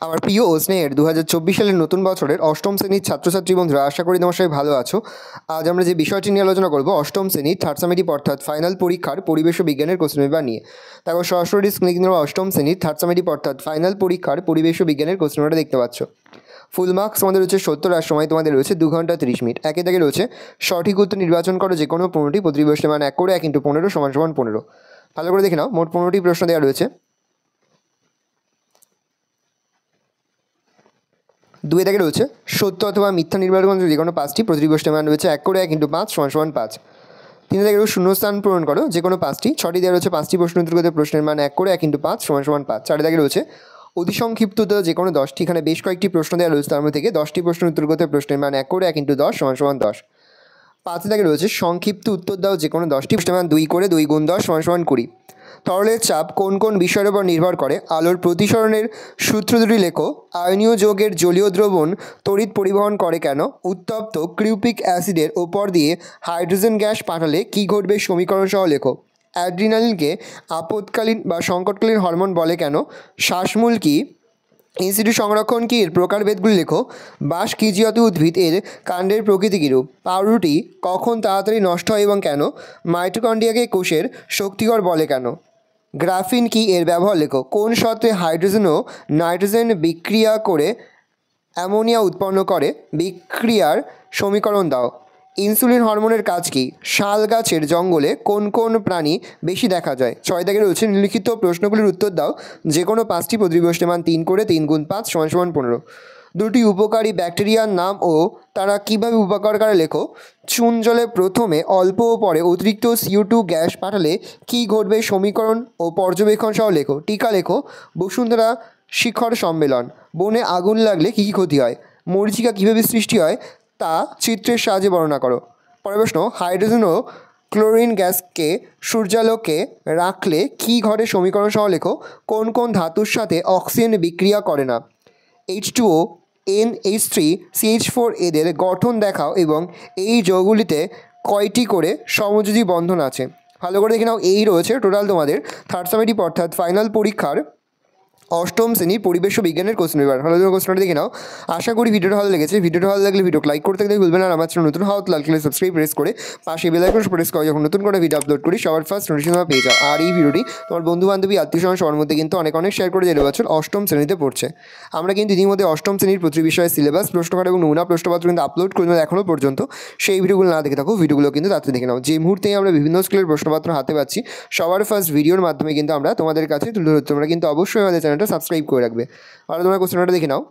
আমার প্রিয় ও স্নেহের 2024 সালের নতুন বছরের অষ্টম শ্রেণীর ছাত্রছাত্রী বন্ধুরা, আশা করি তোমার সবাই ভালো আছো। আজ আমরা যে বিষয়টি নিয়ে আলোচনা করব অষ্টম শ্রেণীর থার্ড সামেটিভ অর্থাৎ ফাইনাল পরীক্ষার পরিবেশ ও বিজ্ঞানের কোশ্চেন পেপার নিয়ে। তারপর সরাসরি স্ক্রিনে তোমরা অষ্টম শ্রেণীর থার্ড সামেটিভ অর্থাৎ ফাইনাল পরীক্ষার পরিবেশ ও বিজ্ঞানের কোশ্চেন পেপারটা দেখতে পাচ্ছ। ফুল মার্কস তোমাদের রয়েছে 70 আর সময় তোমাদের রয়েছে 2 ঘন্টা 30 মিনিট। একে দাগে রয়েছে সঠিক উত্তর নির্বাচন করো যে কোনো 15টি, প্রতি প্রশ্নের মান 1 করে 1 × 15 = 15। ভালো করে দেখে নাও, মোট 15টি প্রশ্ন দেওয়া রয়েছে। 2 দাগে রয়েছে সত্য অথবা মিথ্যা নির্বাচন করো যে কোনো 5টি, প্রতিটি প্রশ্নের মান রয়েছে 1 করে 1 × 5 = 5। 3 দাগে রয়েছে শূন্যস্থান পূরণ করো যে কোনো 5টি। 6টি দেওয়া রয়েছে 5টি প্রশ্ন উত্তর করতে প্রশ্নের মান 1 করে 1 × 5 = 5। 4 দাগে রয়েছে অতি সংক্ষিপ্ত উত্তর যে কোনো 10টি। এখানে বেশ কয়েকটি প্রশ্ন দেওয়া রয়েছে, তার মধ্যে থেকে 10টি প্রশ্ন উত্তর করতে প্রশ্নের মান 1 করে 1 × 10 = 10। 5 দাগে রয়েছে সংক্ষিপ্ত উত্তর দাও যে কোনো 10টি, প্রশ্নের মান 2 করে 2 × 10 = 20। তরলের চাপ কোন কোন বিষয়ের উপর নির্ভর করে? আলোর প্রতিসরণের সূত্র দুটি লেখো। আয়নীয় যৌগের জলীয় দ্রবণ তড়িৎ পরিবহন করে কেন? উত্তপ্ত ক্রিউপিক অ্যাসিডের ওপর দিয়ে হাইড্রোজেন গ্যাস পাঠালে কী ঘটবে সমীকরণ সহ লেখো। অ্যাড্রিনালিনকে আপদকালীন বা সংকটকালীন হরমোন বলে কেন? শ্বাসমূল কি? ইনসিটু সংরক্ষণ কি? এর প্রকারভেদগুলি লেখো। বাঁশ কি জাতীয় উদ্ভিদ? এর কাণ্ডের প্রকৃতি কীরূপ? পাউরুটি কখন তাড়াতাড়ি নষ্ট হয় এবং কেন? মাইটোকন্ড্রিয়াকে কোষের শক্তিকর বলে কেন? গ্রাফিন কি? এর ব্যবহার লেখো। কোন সত্ত্বে হাইড্রোজেন ও নাইট্রোজেন বিক্রিয়া করে অ্যামোনিয়া উৎপন্ন করে? বিক্রিয়ার সমীকরণ দাও। ইনসুলিন হরমোনের কাজ কি? শাল গাছের জঙ্গলে কোন কোন প্রাণী বেশি দেখা যায়? 6 দাগে রয়েছে নিম্নলিখিত প্রশ্নগুলির উত্তর দাও যে কোনো 5টি, প্রতি প্রশ্নের মান 3 করে 3 × 5 = 15। দুটি উপকারী ব্যাকটেরিয়ার নাম ও তারা কীভাবে উপকার করে লেখো। চুন জলে প্রথমে অল্প ও পরে অতিরিক্ত CO2 গ্যাস পাঠালে কী ঘটবে সমীকরণ ও পর্যবেক্ষণ সহ লেখো। টিকা লেখো। বসুন্ধরা শিখর সম্মেলন। বনে আগুন লাগলে কী কী ক্ষতি হয়? মরীচিকা কীভাবে সৃষ্টি হয় তা চিত্রের সাহায্যে বর্ণনা করো। পরের প্রশ্ন, হাইড্রোজেন ও ক্লোরিন গ্যাসকে সূর্যালোকে রাখলে কী ঘটে সমীকরণ সহ লেখো। কোন কোন ধাতুর সাথে অক্সিজেন বিক্রিয়া করে না? H2O, NH3, CH4 এদের গঠন দেখাও এবং এই যৌগগুলিতে কয়টি করে সমযোজী বন্ধন আছে? ভালো করে দেখে নাও। এই রয়েছে টোটাল তোমাদের থার্ড সামেটিভ অর্থাৎ ফাইনাল পরীক্ষার অষ্টম শ্রেণীর পরিবেশ ও বিজ্ঞানের কোশ্চেন পেপার। ভালো করে কোশ্চেনটা দেখে নাও। আশা করি ভিডিওটা ভালো লেগেছে। ভিডিওটা ভালো লাগলে ভিডিওকে লাইক করতে গেলে ভুলবেন না। আমার চ্যানেল নতুন হওয়া লাইক করে সাবস্ক্রাইব প্রেস করে পাশে বেল আইকন প্রেস করে যখন নতুন করে ভিডিও আপলোড করি সবার ফার্স্ট নোটিফিকেশন পেয়ে যাও। আর এই ভিডিওটি তোমার বন্ধু বান্ধবী আত্মীয় স্বজন সবার মধ্যে কিন্তু অনেক শেয়ার করে জেনে বছর অষ্টম শ্রেণীতে পড়ছে। আমরা কিন্তু ইতিমধ্যে অষ্টম শ্রেণীর প্রতি বিষয়ে সিলেবাস, প্রশ্নকার এবং নমুনা প্রশ্নপত্র কিন্তু আপলোড করে এখনও পর্যন্ত। সেই ভিডিওগুলো না দেখে থাকো, ভিডিওগুলো কিন্তু তাড়াতাড়ি দেখে নাও। যে মুহূর্তেই আমরা বিভিন্ন স্কুলের প্রশ্নপত্র হাতে পাচ্ছি সবার ফার্স্ট ভিডিওর মাধ্যমে কিন্তু আমরা তোমাদের কাছে তুলে ধরতে। তোমরা কিন্তু অবশ্যই আমাদের চ্যানেলটা সাবস্ক্রাইব করে রাখবে। আর তোমরা কোশ্চেনটা দেখে নাও।